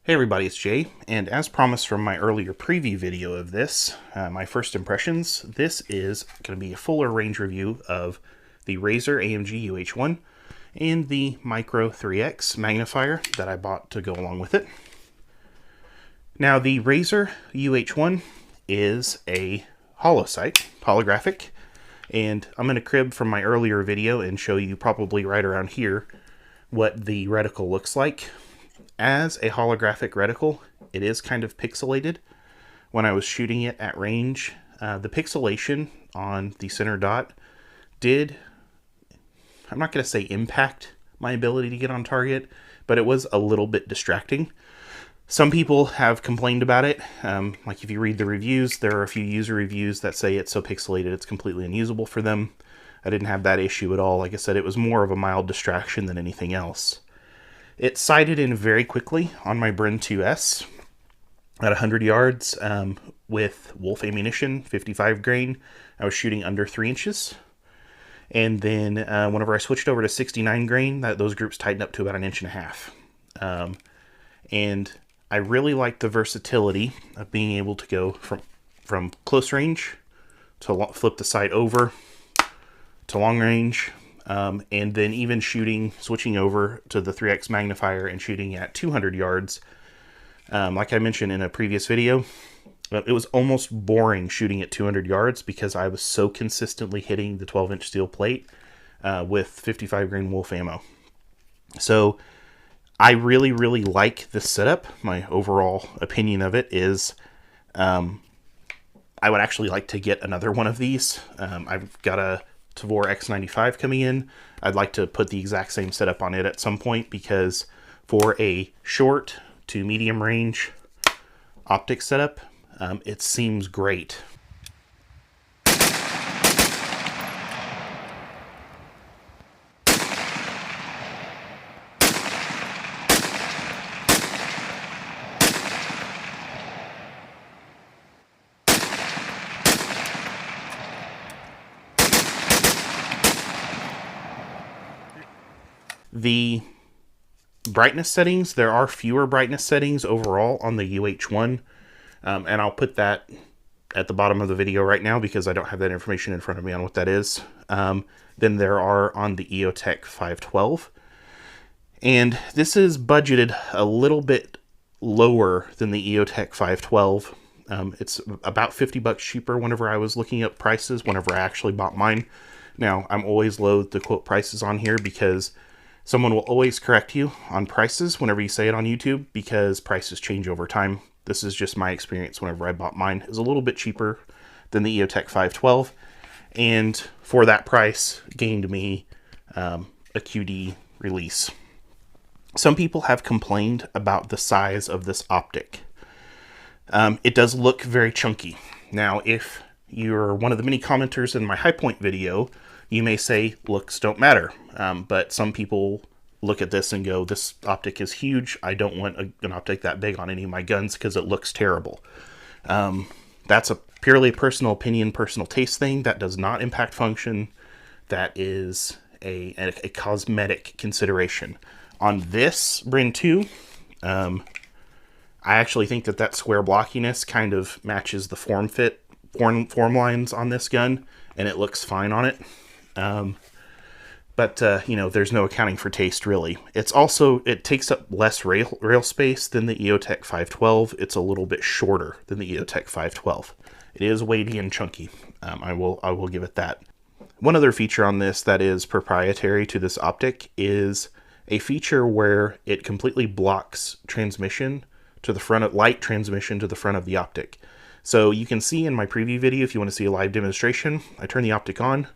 Hey everybody, it's Jay, and as promised from my earlier preview video of this, my first impressions, this is going to be a fuller range review of the Razer AMG UH-1 and the Micro 3X magnifier that I bought to go along with it. Now the Razer UH-1 is a Holosight, holographic, and I'm going to crib from my earlier video and show you probably right around here what the reticle looks like. As a holographic reticle, it is kind of pixelated. When I was shooting it at range, the pixelation on the center dot did, I'm not going to say impact my ability to get on target, but it was a little bit distracting. Some people have complained about it. Like if you read the reviews, there are a few user reviews that say it's so pixelated it's completely unusable for them. I didn't have that issue at all. Like I said, it was more of a mild distraction than anything else. It sighted in very quickly on my Bren 2S at 100 yards with Wolf ammunition, 55 grain. I was shooting under 3 inches. And then whenever I switched over to 69 grain, those groups tightened up to about 1.5 inches. And I really liked the versatility of being able to go from close range to flip the sight over to long range. And then even switching over to the 3X magnifier and shooting at 200 yards. Like I mentioned in a previous video, it was almost boring shooting at 200 yards because I was so consistently hitting the 12-inch steel plate with 55 grain Wolf ammo. So I really, really like this setup. My overall opinion of it is I would actually like to get another one of these. I've got a Tavor X95 coming in. I'd like to put the exact same setup on it at some point because for a short to medium range optic setup, it seems great. The brightness settings, there are fewer brightness settings overall on the UH-1, and I'll put that at the bottom of the video right now because I don't have that information in front of me on what that is, than there are on the EOTech 512. And this is budgeted a little bit lower than the EOTech 512. It's about $50 cheaper whenever I was looking up prices, whenever I actually bought mine. Now, I'm always loath to quote prices on here because someone will always correct you on prices whenever you say it on YouTube because prices change over time. This is just my experience whenever I bought mine. It was a little bit cheaper than the EOTech 512. And for that price, gained me a QD release. Some people have complained about the size of this optic. It does look very chunky. Now, if you're one of the many commenters in my high point video, you may say looks don't matter, but some people look at this and go, this optic is huge. I don't want an optic that big on any of my guns because it looks terrible. That's a purely personal opinion, personal taste thing. That does not impact function. That is a cosmetic consideration. On this Bren 2, I actually think that square blockiness kind of matches the form lines on this gun, and it looks fine on it. But you know, there's no accounting for taste really. It takes up less rail space than the EOTech 512. It's a little bit shorter than the EOTech 512. It is weighty and chunky. I will give it that. One other feature on this that is proprietary to this optic is a feature where it completely blocks transmission to the front of light transmission to the front of the optic. So you can see in my preview video, if you want to see a live demonstration, I turn the optic on,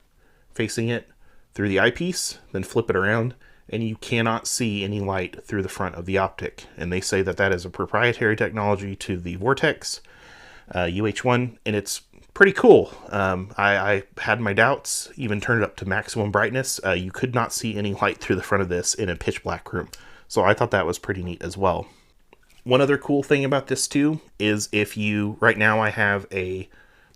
facing it through the eyepiece, then flip it around, and you cannot see any light through the front of the optic. And they say that is a proprietary technology to the Vortex UH-1, and it's pretty cool. I had my doubts, even turned it up to maximum brightness. You could not see any light through the front of this in a pitch black room. So I thought that was pretty neat as well. One other cool thing about this too is right now I have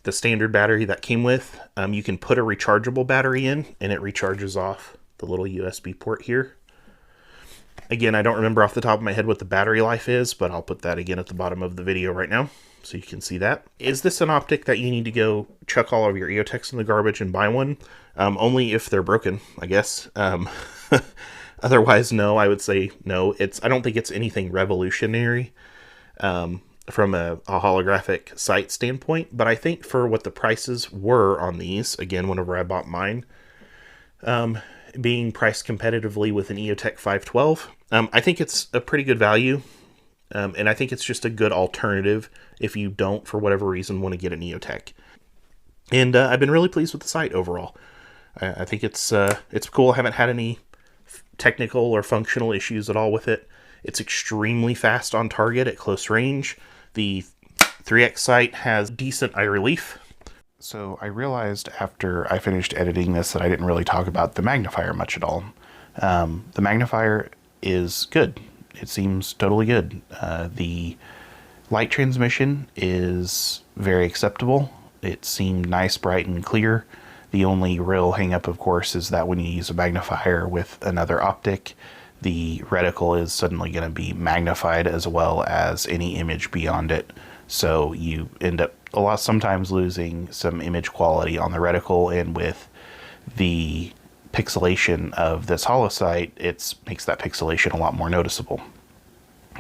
the standard battery that came with, you can put a rechargeable battery in and it recharges off the little USB port here. Again, I don't remember off the top of my head what the battery life is, but I'll put that again at the bottom of the video right now so you can see that. Is this an optic that you need to go chuck all of your EOTechs in the garbage and buy one? Only if they're broken, I guess. Otherwise, no, I would say no. I don't think it's anything revolutionary from a holographic sight standpoint, but I think for what the prices were on these, again, whenever I bought mine, being priced competitively with an EOTech 512, I think it's a pretty good value, and I think it's just a good alternative if you don't, for whatever reason, want to get an EOTech. And I've been really pleased with the sight overall. I think it's cool. I haven't had any technical or functional issues at all with it. It's extremely fast on target at close range. The 3x sight has decent eye relief. So I realized after I finished editing this that I didn't really talk about the magnifier much at all. The magnifier is good. It seems totally good. The light transmission is very acceptable. It seemed nice, bright, and clear. The only real hang-up, of course, is that when you use a magnifier with another optic, the reticle is suddenly going to be magnified as well as any image beyond it. So you end up sometimes losing some image quality on the reticle, and with the pixelation of this Holosight, it makes that pixelation a lot more noticeable.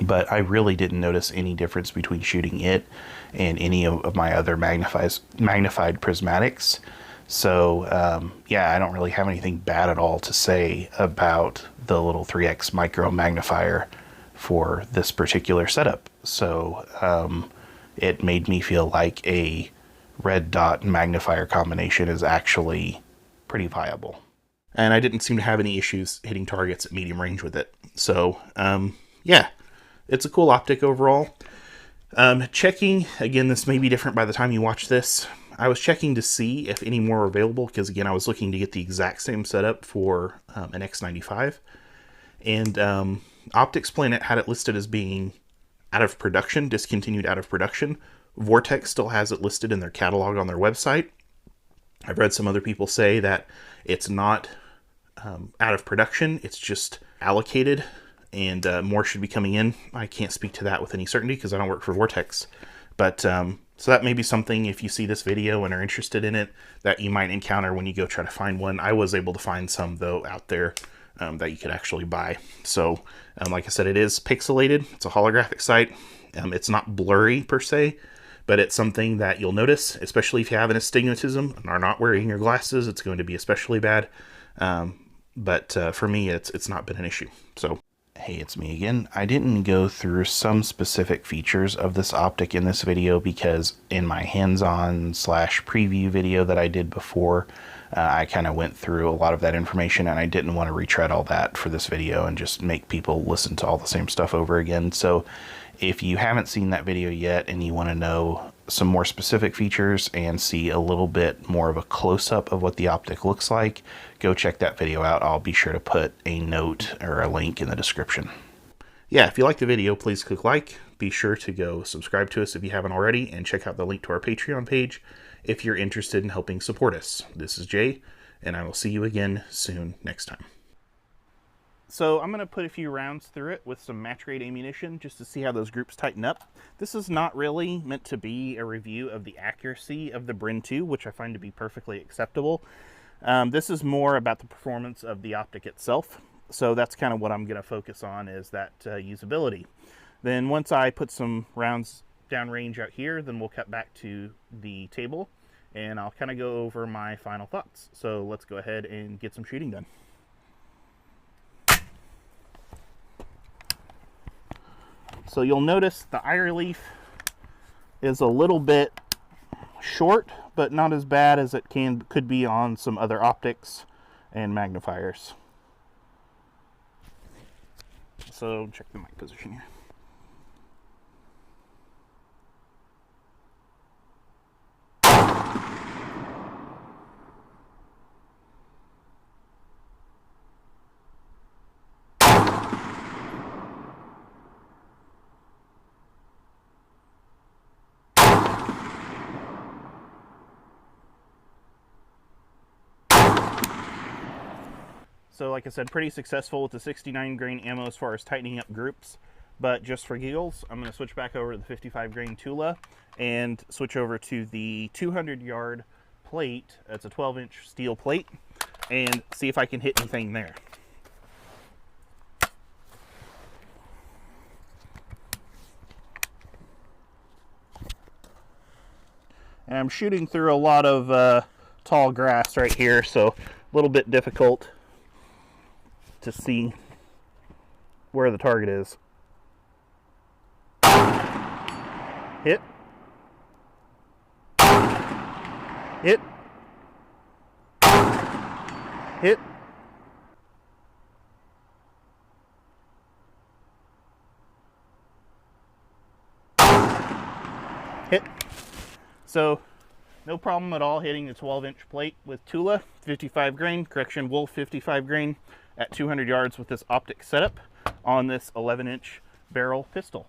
But I really didn't notice any difference between shooting it and any of my other magnified prismatics. So yeah, I don't really have anything bad at all to say about the little 3x micro magnifier for this particular setup. So it made me feel like a red dot magnifier combination is actually pretty viable. And I didn't seem to have any issues hitting targets at medium range with it. So yeah, it's a cool optic overall. Checking, again, this may be different by the time you watch this. I was checking to see if any more are available, because again, I was looking to get the exact same setup for an X95. And Optics Planet had it listed as being out of production, discontinued out of production. Vortex still has it listed in their catalog on their website. I've read some other people say that it's not out of production, it's just allocated, and more should be coming in. I can't speak to that with any certainty because I don't work for Vortex. But so that may be something, if you see this video and are interested in it, that you might encounter when you go try to find one. I was able to find some, though, out there that you could actually buy. So like I said, it is pixelated. It's a holographic sight. It's not blurry per se, but it's something that you'll notice, especially if you have an astigmatism and are not wearing your glasses. It's going to be especially bad. But for me, it's not been an issue. So hey, it's me again. I didn't go through some specific features of this optic in this video because in my hands-on / preview video that I did before, I kind of went through a lot of that information, and I didn't want to retread all that for this video and just make people listen to all the same stuff over again. So if you haven't seen that video yet and you want to know some more specific features and see a little bit more of a close-up of what the optic looks like, go check that video out. I'll be sure to put a note or a link in the description. Yeah, if you like the video, please click like. Be sure to go subscribe to us if you haven't already, and check out the link to our Patreon page if you're interested in helping support us. This is Jay, and I will see you again soon next time. So I'm going to put a few rounds through it with some match grade ammunition just to see how those groups tighten up. This is not really meant to be a review of the accuracy of the Bryn 2, which I find to be perfectly acceptable. This is more about the performance of the optic itself. So that's kind of what I'm going to focus on, is that usability. Then once I put some rounds downrange out here, then we'll cut back to the table and I'll kind of go over my final thoughts. So let's go ahead and get some shooting done. So you'll notice the eye relief is a little bit short, but not as bad as it could be on some other optics and magnifiers. So check the mic position here. So like I said, pretty successful with the 69 grain ammo as far as tightening up groups. But just for giggles, I'm going to switch back over to the 55 grain Tula and switch over to the 200 yard plate. That's a 12-inch steel plate, and see if I can hit anything there. And I'm shooting through a lot of tall grass right here, so a little bit difficult to see where the target is. Hit. Hit. Hit. Hit. So, no problem at all hitting the 12-inch plate with Tula, 55 grain, correction, Wolf 55 grain at 200 yards with this optic setup on this 11-inch barrel pistol.